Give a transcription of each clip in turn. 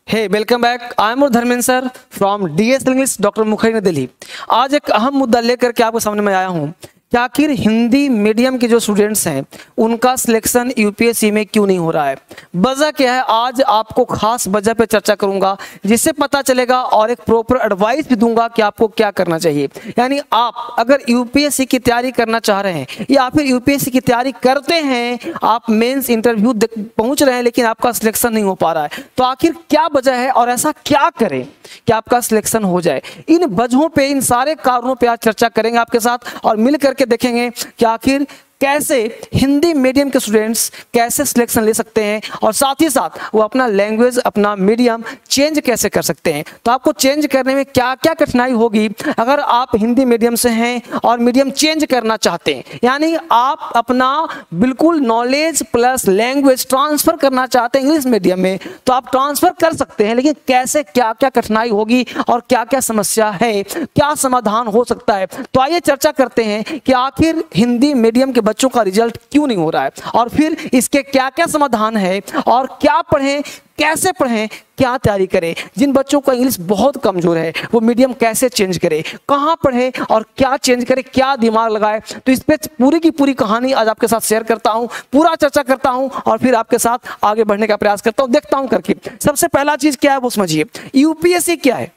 Hey welcome back. I am Dharmendra sir from DS English doctor Mukherjee Delhi. आज एक अहम मुद्दा लेकर के आपके सामने में आया हूं कि आखिर हिंदी मीडियम के जो स्टूडेंट्स हैं उनका सिलेक्शन यूपीएससी में क्यों नहीं हो रहा है। वजह क्या है, आज आपको खास वजह पे चर्चा करूंगा जिससे पता चलेगा और एक प्रॉपर एडवाइस भी दूंगा कि आपको क्या करना चाहिए। यानी आप अगर यूपीएससी की तैयारी करना चाह रहे हैं या फिर यूपीएससी की तैयारी करते हैं, आप मेंस इंटरव्यू पहुंच रहे हैं लेकिन आपका सिलेक्शन नहीं हो पा रहा है, तो आखिर क्या वजह है और ऐसा क्या करें कि आपका सिलेक्शन हो जाए। इन वजहों पे, इन सारे कारणों पे आज चर्चा करेंगे आपके साथ और मिल करके देखेंगे कि आखिर कैसे हिंदी मीडियम के स्टूडेंट्स कैसे सिलेक्शन ले सकते हैं और साथ ही साथ वो अपना लैंग्वेज, अपना मीडियम चेंज कैसे कर सकते हैं। तो आपको चेंज करने में क्या क्या कठिनाई होगी अगर आप हिंदी मीडियम से हैं और मीडियम चेंज करना चाहते हैं, यानी आप अपना बिल्कुल नॉलेज प्लस लैंग्वेज ट्रांसफर करना चाहते हैं इंग्लिश मीडियम में, तो आप ट्रांसफर कर सकते हैं। लेकिन कैसे, क्या क्या कठिनाई होगी और क्या क्या समस्या है, क्या समाधान हो सकता है। तो आइए चर्चा करते हैं कि आखिर हिंदी मीडियम के बच्चों का रिजल्ट क्यों नहीं हो रहा है और फिर इसके क्या क्या समाधान है और क्या पढ़ें, कैसे पढ़ें, क्या तैयारी करें। जिन बच्चों का इंग्लिश बहुत कमजोर है वो मीडियम कैसे चेंज करें, कहां पढ़ें और क्या चेंज करें, क्या दिमाग लगाए। तो इस पे पूरी की पूरी कहानी आज आपके साथ शेयर करता हूं, पूरा चर्चा करता हूं और फिर आपके साथ आगे बढ़ने का प्रयास करता हूं, देखता हूं करके। सबसे पहला चीज क्या है वो समझिए, यूपीएससी क्या है।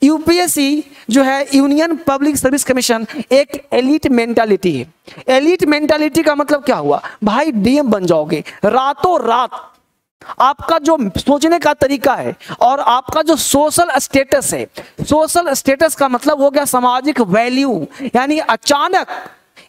यूपीएससी जो है, यूनियन पब्लिक सर्विस कमीशन, एक एलिट मेंटालिटी है। एलिट मेंटालिटी का मतलब क्या हुआ, भाई डीएम बन जाओगे रातों रात। आपका जो सोचने का तरीका है और आपका जो सोशल स्टेटस है, सोशल स्टेटस का मतलब हो गया सामाजिक वैल्यू, यानी अचानक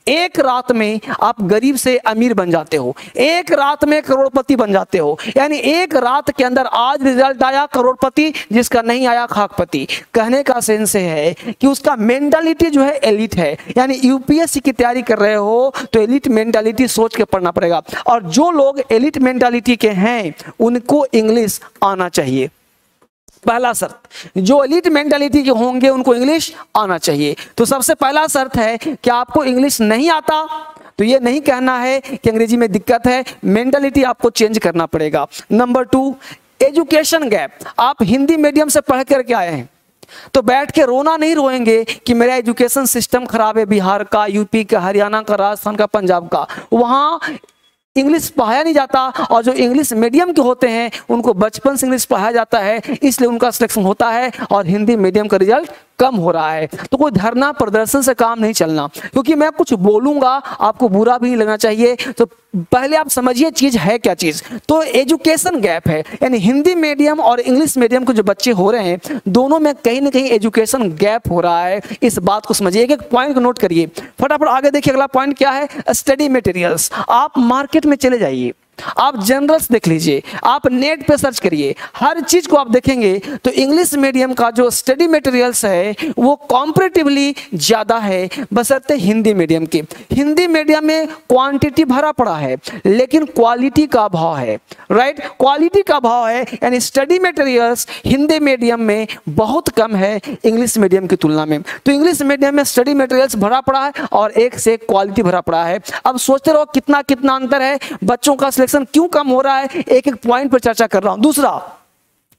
एक रात में आप गरीब से अमीर बन जाते हो, एक रात में करोड़पति बन जाते हो। यानी एक रात के अंदर आज रिजल्ट आया करोड़पति, जिसका नहीं आया खाकपति। कहने का सेंस है कि उसका मेंटालिटी जो है एलिट है। यानी यूपीएससी की तैयारी कर रहे हो तो एलिट मेंटालिटी सोच के पढ़ना पड़ेगा और जो लोग एलिट मेंटालिटी के हैं उनको इंग्लिश आना चाहिए। पहला शर्त, जो एलिट मेंटालिटी के होंगे उनको इंग्लिश आना चाहिए। तो सबसे पहला शर्त है कि आपको इंग्लिश नहीं आता तो ये नहीं कहना है कि अंग्रेजी में दिक्कत है, मेंटालिटी आपको चेंज करना पड़ेगा। Number 2, education gap. आप हिंदी मीडियम से पढ़ करके आए हैं तो बैठ के रोना नहीं रोएंगे कि मेरा एजुकेशन सिस्टम खराब है, बिहार का, यूपी का, हरियाणा का, राजस्थान का, पंजाब का। वहाँ इंग्लिश पढ़ाया नहीं जाता और जो इंग्लिश मीडियम के होते हैं उनको बचपन से इंग्लिश पढ़ाया जाता है, इसलिए उनका सिलेक्शन होता है और हिंदी मीडियम का रिजल्ट कम हो रहा है। तो कोई धरना प्रदर्शन से काम नहीं चलना, क्योंकि मैं कुछ बोलूंगा आपको बुरा भी नहीं लगना चाहिए। तो पहले आप समझिए चीज है क्या चीज। तो एजुकेशन गैप है, यानी हिंदी मीडियम और इंग्लिश मीडियम के जो बच्चे हो रहे हैं दोनों में कहीं ना कहीं एजुकेशन गैप हो रहा है। इस बात को समझिए, एक एक पॉइंट को नोट करिए। फटाफट आगे देखिए, अगला पॉइंट क्या है, स्टडी मटेरियल्स। आप मार्केट में चले जाइए, आप जनरल्स देख लीजिए, आप नेट पे सर्च करिए, हर चीज को आप देखेंगे तो इंग्लिश मीडियम का जो स्टडी मटेरियल्स है वो कॉम्परेटिवली ज्यादा है बशर्ते हिंदी मीडियम के। हिंदी मीडियम में क्वांटिटी भरा पड़ा है लेकिन क्वालिटी का अभाव है, राइट, क्वालिटी का अभाव है। यानी स्टडी मटेरियल्स हिंदी मीडियम में बहुत कम है इंग्लिश मीडियम की तुलना में। तो इंग्लिश मीडियम में स्टडी मटेरियल्स भरा पड़ा है और एक से एक क्वालिटी भरा पड़ा है। अब सोचते रहो कितना कितना अंतर है, बच्चों का क्यों कम हो रहा है, एक एक पॉइंट पर चर्चा कर रहा हूं। दूसरा,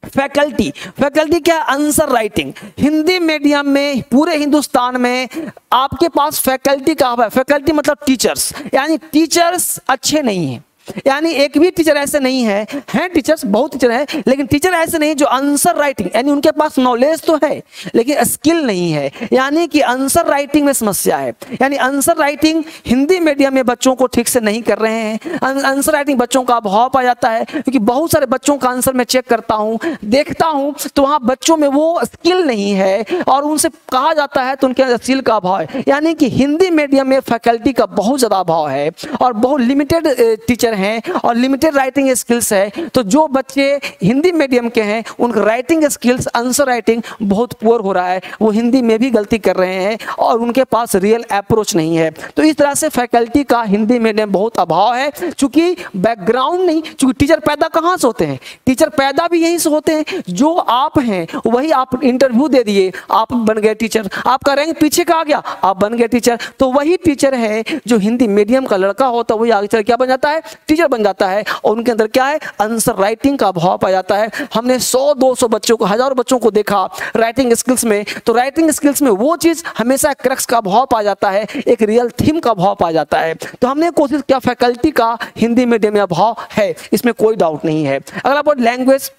फैकल्टी। फैकल्टी क्या, आंसर राइटिंग। हिंदी मीडियम में पूरे हिंदुस्तान में आपके पास फैकल्टी का अभाव है। फैकल्टी मतलब टीचर्स, यानी टीचर्स अच्छे नहीं हैं। यानी एक भी टीचर ऐसे नहीं है, हैं टीचर्स, बहुत टीचर हैं, लेकिन टीचर ऐसे नहीं जो आंसर राइटिंग, यानी उनके पास नॉलेज तो है लेकिन स्किल नहीं है। यानी कि आंसर राइटिंग में समस्या है। यानी आंसर राइटिंग हिंदी मीडियम में बच्चों को ठीक से नहीं कर रहे हैं। आंसर राइटिंग बच्चों का अभाव पाया जाता है, क्योंकि बहुत सारे बच्चों का आंसर मैं चेक करता हूं, देखता हूं तो वहां बच्चों में वो स्किल नहीं है और उनसे कहा जाता है तो उनके स्किल का अभाव है। यानी कि हिंदी मीडियम में फैकल्टी का बहुत ज्यादा अभाव है और बहुत लिमिटेड टीचर हैं और लिमिटेड राइटिंग स्किल्स है। तो जो बच्चे हिंदी मीडियम के हैं उनका राइटिंग स्किल्स, आंसर राइटिंग बहुत पुअर हो रहा है, वो हिंदी में भी गलती कर रहे हैं और उनके पास रियल अप्रोच नहीं है। तो इस तरह से फैकल्टी का हिंदी मीडियम बहुत अभाव है, चूंकि बैकग्राउंड नहीं, चूंकि टीचर पैदा कहाँ से होते हैं, टीचर पैदा भी यहीं से होते हैं। जो आप हैं वही आप इंटरव्यू दे दिए, आप बन गए टीचर, आपका रैंक पीछे का आ गया, आप बन गए टीचर। तो वही टीचर है जो हिंदी मीडियम का लड़का होता है वही आगे चल क्या बन जाता है, टीचर बन जाता है और उनके अंदर क्या है, आंसर राइटिंग का भाव पाया जाता है। हमने 100-200 बच्चों को, हजारों बच्चों को देखा राइटिंग स्किल्स में, तो राइटिंग स्किल्स में वो चीज हमेशा क्रक्स का भाव पाया जाता है, एक रियल थीम का भाव पाया जाता है। तो हमने कोशिश किया, फैकल्टी का हिंदी मीडियम में भाव है, इसमें कोई डाउट नहीं है। अगला पॉइंट लैंग्वेज।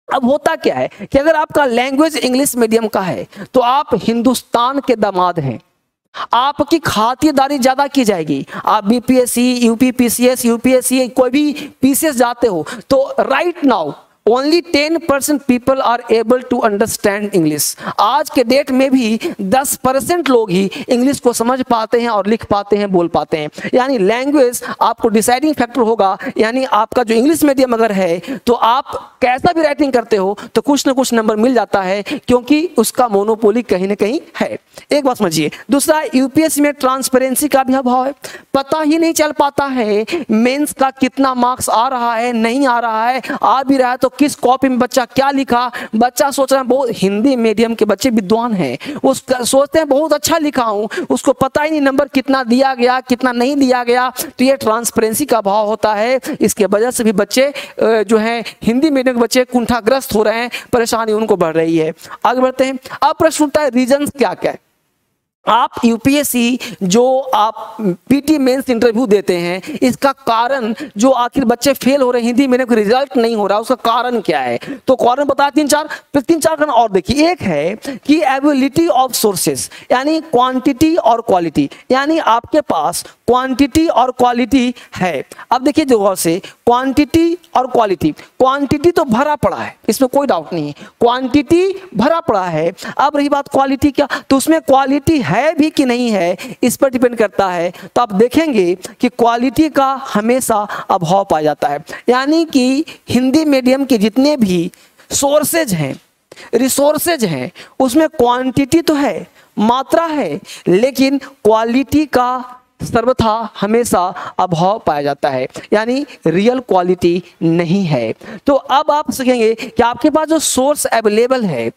अब होता क्या है कि अगर आपका लैंग्वेज इंग्लिश मीडियम का है तो आप हिंदुस्तान के दामाद हैं, आपकी खातिरदारी ज्यादा की जाएगी। आप बीपीएससी, यूपी पीसीएस, यूपीएससी, कोई भी पीसीएस जाते हो तो right now only 10% people are able to understand English. आज के डेट में भी 10% लोग ही इंग्लिश को समझ पाते हैं और लिख पाते हैं, बोल पाते हैं। यानी लैंग्वेज आपको डिसाइडिंग फैक्टर होगा। यानी आपका जो इंग्लिश मीडियम अगर है तो आप कैसा भी राइटिंग करते हो तो कुछ ना कुछ नंबर मिल जाता है, क्योंकि उसका मोनोपोली कहीं ना कहीं है। एक बात समझिए। दूसरा, यूपीएससी में ट्रांसपेरेंसी का भी अभाव है। पता ही नहीं चल पाता है मेंस का कितना मार्क्स आ रहा है, नहीं आ रहा है, आ भी रहा है तो किस कॉपी में बच्चा क्या लिखा। बच्चा सोच रहा है, बहुत हिंदी मीडियम के बच्चे विद्वान हैं, वो सोचते हैं बहुत अच्छा लिखा हूं, उसको पता ही नहीं नंबर कितना दिया गया, कितना नहीं दिया गया। तो ये ट्रांसपेरेंसी का अभाव होता है। इसके वजह से भी बच्चे जो हैं हिंदी मीडियम के बच्चे कुंठाग्रस्त हो रहे हैं, परेशानी उनको बढ़ रही है। आगे बढ़ते हैं। अब प्रश्न उठता है रीजन क्या क्या है। आप यूपीएससी जो आप पीटी मेंस इंटरव्यू देते हैं, इसका कारण जो आखिर बच्चे फेल हो रहे हैं, हिंदी मीडियम का रिजल्ट नहीं हो रहा, उसका कारण क्या है? तो कारण बताया तीन चार कारण और देखिए। एक है कि एबिलिटी ऑफ सोर्सेस, यानी क्वांटिटी और क्वालिटी, यानी आपके पास क्वांटिटी और क्वालिटी है। अब देखिए जो से क्वांटिटी और क्वालिटी, क्वांटिटी तो भरा पड़ा है, इसमें कोई डाउट नहीं है, क्वांटिटी भरा पड़ा है। अब रही बात क्वालिटी क्या, तो उसमें क्वालिटी है भी कि नहीं है, इस पर डिपेंड करता है। तो आप देखेंगे कि क्वालिटी का हमेशा अभाव पाया जाता है। यानी कि हिंदी मीडियम के जितने भी सोर्सेज हैं, रिसोर्सेज हैं, उसमें क्वांटिटी तो है, मात्रा है, लेकिन क्वालिटी का सर्वथा हमेशा अभाव पाया जाता है, यानी रियल क्वालिटी नहीं है। तो अब आप सीखेंगे कि आपके पास जो सोर्स अवेलेबल है,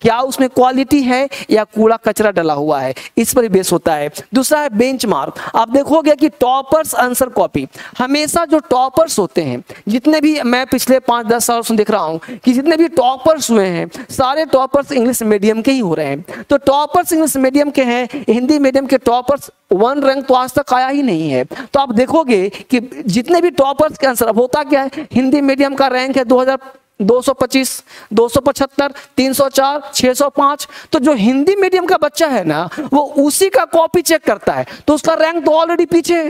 क्या उसमें क्वालिटी है या कूड़ा कचरा डला हुआ है, इस पर बेस होता है। दूसरा है बेंचमार्क। आप देखोगे कि टॉपर्स आंसर कॉपी, हमेशा जो टॉपर्स होते हैं, जितने भी मैं पिछले 5-10 साल से देख रहा हूं कि जितने भी टॉपर्स हुए हैं, सारे टॉपर्स इंग्लिश मीडियम के ही हो रहे हैं। तो टॉपर्स इंग्लिश मीडियम के हैं, हिंदी मीडियम के टॉपर्स 1 रैंक तो आज तक आया ही नहीं है। तो आप देखोगे कि जितने भी टॉपर्स के आंसर, अब होता क्या है, हिंदी मीडियम का रैंक है 2225, 275, 304, 605। तो जो हिंदी मीडियम का बच्चा है ना, वो उसी का कॉपी चेक करता है, तो उसका रैंक तो ऑलरेडी पीछे है,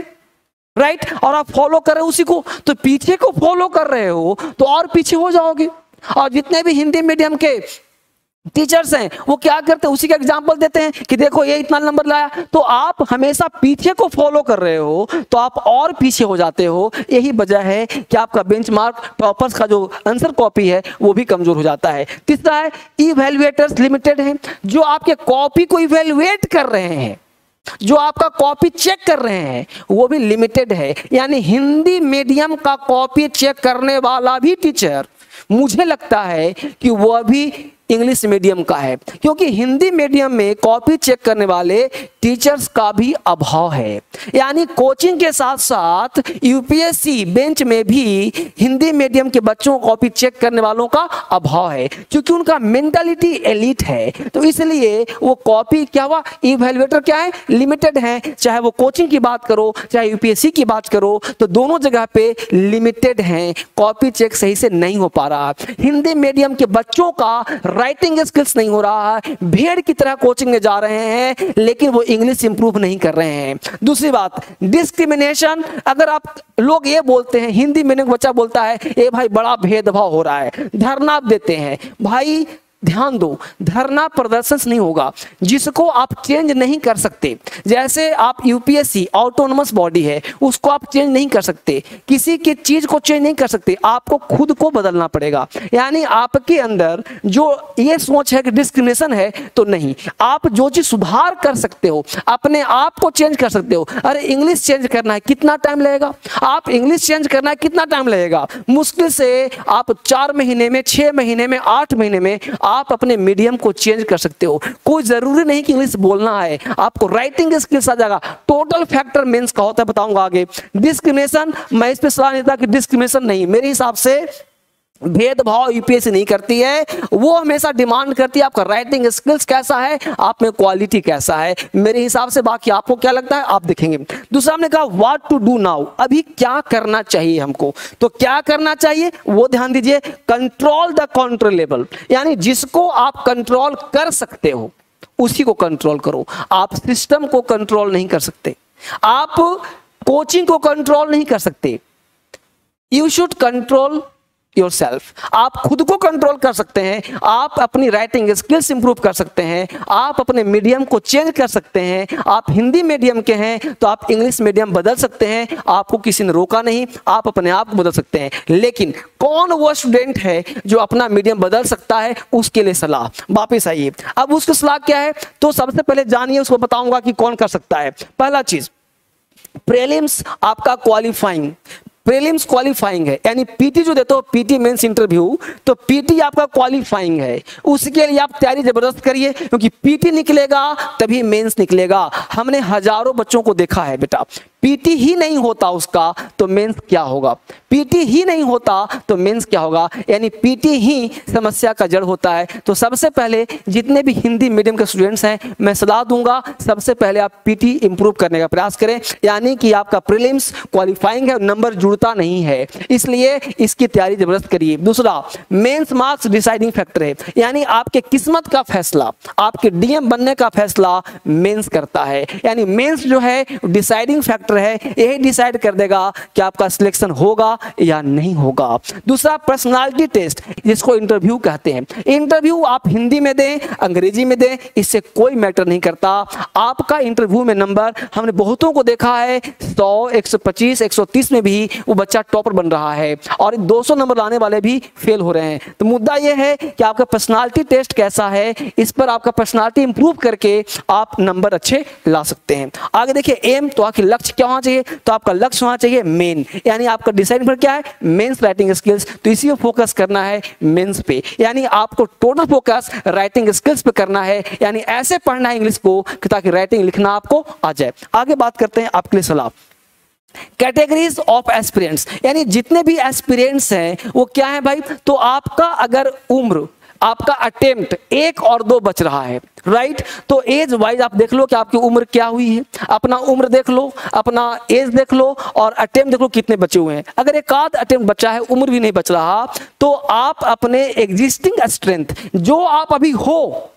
राइट। और आप फॉलो कर रहे हो उसी को, तो पीछे को फॉलो कर रहे हो तो और पीछे हो जाओगे। और जितने भी हिंदी मीडियम के टीचर्स हैं वो क्या करते हैं, उसी का एग्जाम्पल देते हैं कि देखो ये इतना नंबर लाया। तो आप हमेशा पीछे को फॉलो कर रहे हो तो आप और पीछे हो जाते हो। यही वजह है कि आपका बेंचमार्क, टॉपर्स का जो आंसर कॉपी है वो भी कमजोर हो जाता है। तीसरा है इवैल्यूएटर्स लिमिटेड हैं, जो आपके कॉपी को इवैल्यूएट कर रहे हैं, जो आपका कॉपी चेक कर रहे हैं, वो भी लिमिटेड है। यानी हिंदी मीडियम का कॉपी चेक करने वाला भी टीचर, मुझे लगता है कि वह भी इंग्लिश मीडियम का है, क्योंकि हिंदी मीडियम में कॉपी चेक करने वाले टीचर्स का भी अभाव है। यानी कोचिंग के साथ साथ यूपीएससी बेंच में भी हिंदी मीडियम के बच्चों को कॉपी चेक करने वालों का अभाव है, क्योंकि उनका मेंटालिटी एलीट है। तो इसलिए वो कॉपी क्या हुआ, इवैल्यूएटर क्या है, लिमिटेड है। चाहे वो कोचिंग की बात करो, चाहे यूपीएससी की बात करो, तो दोनों जगह पे लिमिटेड हैं, कॉपी चेक सही से नहीं हो पा रहा। हिंदी मीडियम के बच्चों का राइटिंग स्किल्स नहीं हो रहा है, भेड़ की तरह कोचिंग में जा रहे हैं, लेकिन वो इंग्लिश इंप्रूव नहीं कर रहे हैं। दूसरी बात डिस्क्रिमिनेशन। अगर आप लोग ये बोलते हैं, हिंदी मीडियम बच्चा बोलता है ए भाई बड़ा भेदभाव हो रहा है, धरना देते हैं, भाई ध्यान दो, धरना प्रदर्शन नहीं होगा जिसको आप चेंज नहीं कर सकते। जैसे आप यूपीएससी ऑटोनोमस बॉडी है, उसको आप चेंज नहीं कर सकते, किसी की चीज को चेंज नहीं कर सकते, आपको खुद को बदलना पड़ेगा। यानी आपके अंदर जो ये सोच है कि डिस्क्रिमिनेशन है, तो नहीं, आप जो चीज सुधार कर सकते हो, अपने आप को चेंज कर सकते हो। अरे इंग्लिश चेंज करना है, कितना टाइम लगेगा? आप इंग्लिश चेंज करना है, कितना टाइम लगेगा? मुश्किल से आप 4 महीने में, 6 महीने में, 8 महीने में आप अपने मीडियम को चेंज कर सकते हो। कोई जरूरी नहीं कि इंग्लिश बोलना है, आपको राइटिंग स्किल्स आ जाएगा। टोटल फैक्टर मेंस का होता है, बताऊंगा आगे। डिस्क्रिमिनेशन, मैं इस पे सलाह नहीं था कि डिस्क्रिमिनेशन नहीं, मेरे हिसाब से भेदभाव यूपीएससी नहीं करती है, वो हमेशा डिमांड करती है आपका राइटिंग स्किल्स कैसा है, आप में क्वालिटी कैसा है, मेरे हिसाब से। बाकी आपको क्या लगता है आप देखेंगे। दूसरा हमने कहा व्हाट टू डू नाउ, अभी क्या करना चाहिए हमको। तो क्या करना चाहिए वो ध्यान दीजिए, कंट्रोल द कंट्रोलेबल, यानी जिसको आप कंट्रोल कर सकते हो उसी को कंट्रोल करो। आप सिस्टम को कंट्रोल नहीं कर सकते, आप कोचिंग को कंट्रोल नहीं कर सकते। यू शुड कंट्रोल योरसेल्फ, आप खुद को कंट्रोल कर सकते हैं, आप अपनी राइटिंग स्किल्स इंप्रूव कर सकते हैं, आप अपने मीडियम को चेंज कर सकते हैं। आप हिंदी मीडियम के हैं तो आप इंग्लिश मीडियम बदल सकते हैं, आपको किसी ने रोका नहीं, आप अपने आप को बदल सकते हैं। लेकिन कौन वो स्टूडेंट है जो अपना मीडियम बदल सकता है, उसके लिए सलाह। वापिस आइए, अब उसकी सलाह क्या है, तो सबसे पहले जानिए, उसको बताऊंगा कि कौन कर सकता है। पहला चीज, प्रीलिम्स आपका क्वालिफाइंग, प्रीलिम्स क्वालिफाइंग है, यानी पीटी जो देते हो, पीटी मेंस इंटरव्यू, तो पीटी आपका क्वालिफाइंग है। उसके लिए आप तैयारी जबरदस्त करिए, क्योंकि पीटी निकलेगा तभी मेंस निकलेगा। हमने हजारों बच्चों को देखा है बेटा, पीटी ही नहीं होता उसका तो मेंस क्या होगा, पीटी ही नहीं होता तो मेंस क्या होगा, यानी पीटी ही समस्या का जड़ होता है। तो सबसे पहले जितने भी हिंदी मीडियम के स्टूडेंट्स हैं, मैं सलाह दूंगा सबसे पहले आप पीटी इंप्रूव करने का प्रयास करें, यानी कि आपका प्रीलिम्स क्वालिफाइंग है, नंबर जुड़ता नहीं है, इसलिए इसकी तैयारी जबरदस्त करिए। दूसरा, मेंस मार्क्स डिसाइडिंग फैक्टर है, यानी आपके किस्मत का फैसला, आपके डीएम बनने का फैसला मेंस करता है, यानी मेंस जो है डिसाइडिंग फैक्टर है, यही डिसाइड कर देगा कि आपका सिलेक्शन होगा या नहीं होगा। दूसरा, पर्सनालिटी टेस्ट, जिसको इंटरव्यू कहते हैं। इंटरव्यू आप हिंदी में दें, अंग्रेजी में दें, इससे कोई मैटर नहीं करता। आपका इंटरव्यू में नंबर, हमने बहुतों को देखा है 100, 125, 130 में भी वो बच्चा टॉपर बन रहा है, और 200 नंबर लाने वाले भी फेल हो रहे हैं। तो मुद्दा यह है कि आपका पर्सनालिटी टेस्ट कैसा है, इस पर आपका पर्सनालिटी इंप्रूव करके आप नंबर अच्छे ला सकते हैं। आगे देखिए, एम, तो आपके लक्ष्य क्या होना चाहिए, तो आपका लक्ष्य होना चाहिए मेन, यानी आपका डिसाइड पर क्या है, मेंस राइटिंग स्किल्स, तो इसी को फोकस करना है मेंस पे, यानी आपको टोटल फोकस राइटिंग स्किल्स पे करना है, यानी ऐसे पढ़ना है इंग्लिश को ताकि राइटिंग लिखना आपको आ जाए। आगे बात करते हैं आपके लिए सलाह, कैटेगरीज ऑफ एस्पिरेंट्स, यानी जितने भी एस्पिरेंट्स हैं वो क्या है भाई, तो आपका अगर उम्र, आपका अटेम्प्ट 1 और 2 बच रहा है, राइट, तो एज वाइज आप देख लो कि आपकी उम्र क्या हुई है, अपना उम्र देख लो, अपना एज देख लो, और अटेम्प्ट देख लो कितने बचे हुए हैं। अगर एक आध अटेम्प्ट बचा है, उम्र भी नहीं बच रहा, तो आप अपने एग्जिस्टिंग स्ट्रेंथ जो आप अभी हो,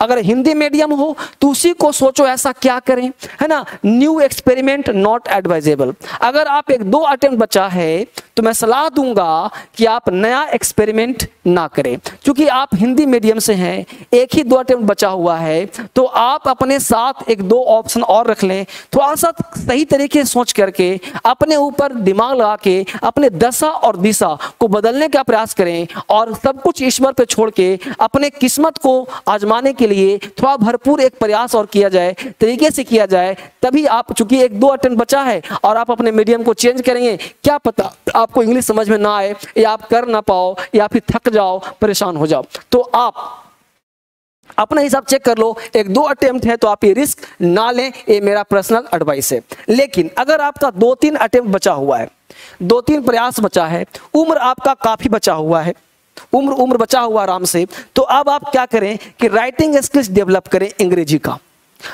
अगर हिंदी मीडियम हो तो उसी को सोचो ऐसा क्या करें, है ना। न्यू एक्सपेरिमेंट नॉट एडवाइजेबल, अगर आप 1-2 अटेम्प्ट बचा है तो मैं सलाह दूंगा कि आप नया एक्सपेरिमेंट ना करें, क्योंकि आप हिंदी मीडियम से हैं, 1 ही 2 अटेम्प्ट बचा हुआ है, तो आप अपने साथ 1-2 ऑप्शन और रख लें, थोड़ा सा सही तरीके से सोच करके अपने ऊपर दिमाग लगा के अपने दशा और दिशा को बदलने का प्रयास करें, और सब कुछ ईश्वर पे छोड़ के अपने किस्मत को आजमाने के लिए थोड़ा भरपूर एक प्रयास और किया जाए, तरीके से किया जाए, तभी आप, चूंकि 1-2 अटेम्प्ट बचा है और आप अपने मीडियम को चेंज करेंगे, क्या पता आपको इंग्लिश समझ में ना आए, या आप कर ना पाओ, या फिर थक जाओ, परेशान हो जाओ, तो आप अपना हिसाब चेक कर लो। 1-2 अटेम्प्ट है तो आप ये रिस्क ना लें, ये मेरा पर्सनल एडवाइस है। लेकिन अगर आपका 2-3 अटेम्प्ट बचा हुआ है, 2-3 प्रयास बचा है, उम्र आपका काफी बचा हुआ है, उम्र बचा हुआ आराम से, तो अब आप क्या करें कि राइटिंग स्किल्स डेवलप करें अंग्रेजी का।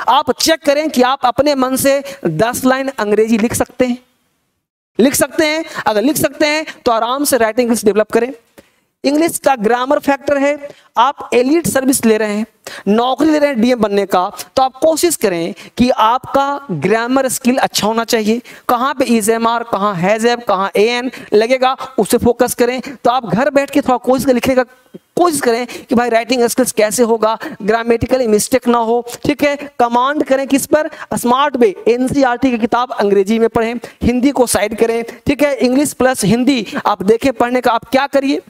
आप चेक करें कि आप अपने मन से 10 लाइन अंग्रेजी लिख सकते हैं, लिख सकते हैं। अगर लिख सकते हैं तो आराम से राइटिंग स्किल्स डेवलप करें। इंग्लिश का ग्रामर फैक्टर है, आप एलीट सर्विस ले रहे हैं, नौकरी ले रहे हैं डीएम बनने का, तो आप कोशिश करें कि आपका ग्रामर स्किल अच्छा होना चाहिए। कहाँ पे इज एम आर, कहाँ हैज एब, कहाँ एन लगेगा, उससे फोकस करें। तो आप घर बैठ के थोड़ा कोशिश लिखने का कोशिश करें कि भाई राइटिंग स्किल्स कैसे होगा, ग्रामेटिकली मिस्टेक ना हो, ठीक है। कमांड करें किस पर, स्मार्ट वे, एनसीईआरटी की किताब अंग्रेजी में पढ़ें, हिंदी को साइड करें, ठीक है। इंग्लिश प्लस हिंदी आप देखें पढ़ने का, आप क्या करिए,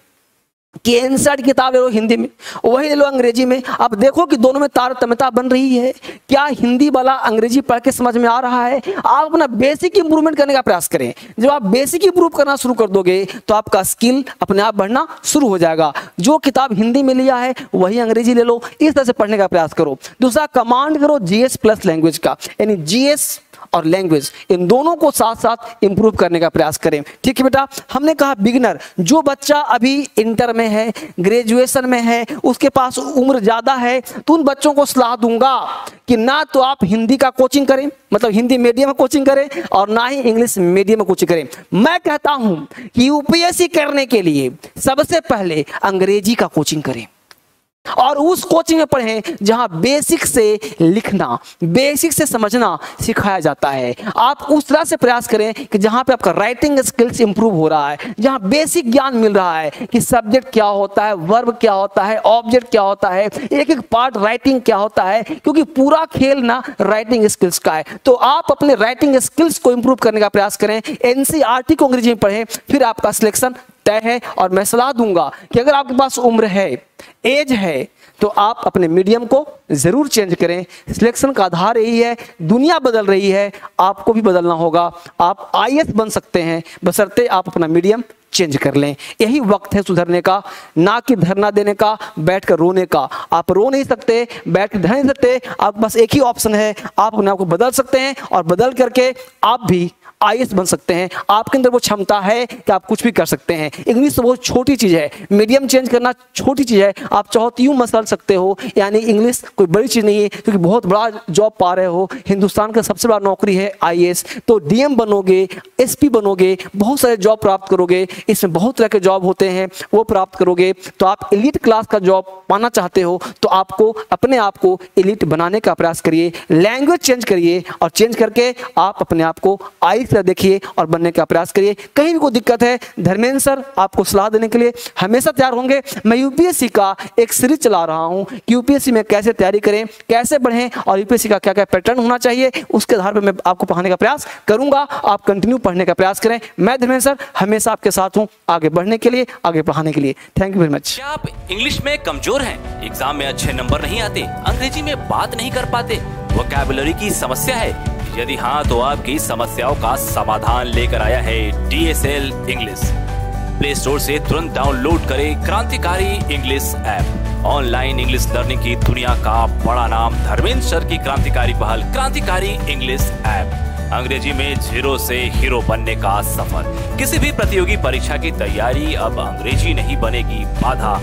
कि एनसीईआरटी किताब ले लो हिंदी में, वही ले लो अंग्रेजी में। अब देखो कि दोनों में तारतम्यता बन रही है। क्या हिंदी वाला अंग्रेजी पढ़ के समझ में आ रहा है? आप अपना बेसिक इंप्रूवमेंट करने का प्रयास करें। जब आप बेसिक इंप्रूव करना शुरू कर दोगे तो आपका स्किल अपने आप बढ़ना शुरू हो जाएगा। जो किताब हिंदी में लिया है वही अंग्रेजी ले लो, इस तरह से पढ़ने का प्रयास करो। दूसरा, कमांड करो जीएस प्लस लैंग्वेज का, यानी जीएस और लैंग्वेज इन दोनों को साथ साथ इंप्रूव करने का प्रयास करें। ठीक है बेटा, हमने कहा बिगिनर, जो बच्चा अभी इंटर में है, ग्रेजुएशन में है, उसके पास उम्र ज्यादा है, तो उन बच्चों को सलाह दूंगा कि ना तो आप हिंदी का कोचिंग करें, मतलब हिंदी मीडियम में कोचिंग करें, और ना ही इंग्लिश मीडियम में कोचिंग करें। मैं कहता हूं कि यूपीएससी करने के लिए सबसे पहले अंग्रेजी का कोचिंग करें और उस कोचिंग में पढ़ें जहां बेसिक से लिखना, बेसिक से समझना सिखाया जाता है। आप उस तरह से प्रयास करें कि जहां पे आपका राइटिंग स्किल्स इंप्रूव हो रहा है, जहां बेसिक ज्ञान मिल रहा है कि सब्जेक्ट क्या होता है, वर्ब क्या होता है, ऑब्जेक्ट क्या होता है, एक एक पार्ट राइटिंग क्या होता है, क्योंकि पूरा खेल ना राइटिंग स्किल्स का है। तो आप अपने राइटिंग स्किल्स को इंप्रूव करने का प्रयास करें, एनसीईआरटी को अंग्रेजी में पढ़ें, फिर आपका सिलेक्शन तय है। और मैं सलाह दूंगा कि अगर आपके पास उम्र है, एज है, तो आप अपने मीडियम को जरूर चेंज करें। सिलेक्शन का आधार यही है, दुनिया बदल रही है, आपको भी बदलना होगा। आप आईएएस बन सकते हैं बशर्ते आप अपना मीडियम चेंज कर लें। यही वक्त है सुधरने का, ना कि धरना देने का, बैठकर रोने का। आप रो नहीं सकते, बैठ कर धर नहीं सकते, आपके पास एक ही ऑप्शन है, आप अपने आप को बदल सकते हैं और बदल करके आप भी आईएएस बन सकते हैं। आपके अंदर वो क्षमता है कि आप कुछ भी कर सकते हैं। इंग्लिश तो बहुत छोटी चीज है, मीडियम चेंज करना छोटी चीज है, आप चाहो तो यूं मसल सकते हो। यानी इंग्लिश कोई बड़ी चीज नहीं है, क्योंकि बहुत बड़ा जॉब पा रहे हो। हिंदुस्तान का सबसे बड़ा नौकरी है आईएएस, तो डीएम बनोगे, एसपी बनोगे, बहुत सारे जॉब प्राप्त करोगे। इसमें बहुत तरह के जॉब होते हैं, वो प्राप्त करोगे। तो आप एलीट क्लास का जॉब पाना चाहते हो तो आपको अपने आप को एलीट बनाने का प्रयास करिए, लैंग्वेज चेंज करिए, और चेंज करके आप अपने आप को आई तरह देखिए और बनने का प्रयास करिए। कहीं भी कोई दिक्कत है, धर्मेंद्र सर आपको सलाह देने के लिए हमेशा तैयार होंगे। मैं यूपीएससी का एक सीरीज चला रहा हूं, यूपीएससी में कैसे तैयारी करें, कैसे बढ़ें, और यूपीएससी का क्या क्या पैटर्न होना चाहिए, उसके आधार पर मैं आपको पढ़ाने का प्रयास करूंगा। आप कंटिन्यू पढ़ने का प्रयास करें। मैं धर्मेंद्र सर हमेशा आपके साथ हूं, आगे बढ़ने के लिए, आगे पढ़ाने के लिए। Thank you very much. क्या आप इंग्लिश में कमजोर हैं, एग्जाम में अच्छे नंबर नहीं आते, अंग्रेजी में बात नहीं कर पाते, वोकैबुलरी की समस्या है? यदि हाँ, तो आपकी समस्याओं का समाधान लेकर आया है डीएसएल इंग्लिश। प्ले स्टोर से तुरंत डाउनलोड करें क्रांतिकारी English app. Online English learning की दुनिया का बड़ा नाम धर्मेंद्र सर की क्रांतिकारी पहल क्रांतिकारी इंग्लिश ऐप। अंग्रेजी में जीरो से हीरो बनने का सफर। किसी भी प्रतियोगी परीक्षा की तैयारी अब अंग्रेजी नहीं बनेगी बाधा।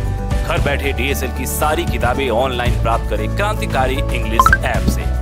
घर बैठे डीएसएल की सारी किताबें ऑनलाइन प्राप्त करें क्रांतिकारी इंग्लिश ऐप से।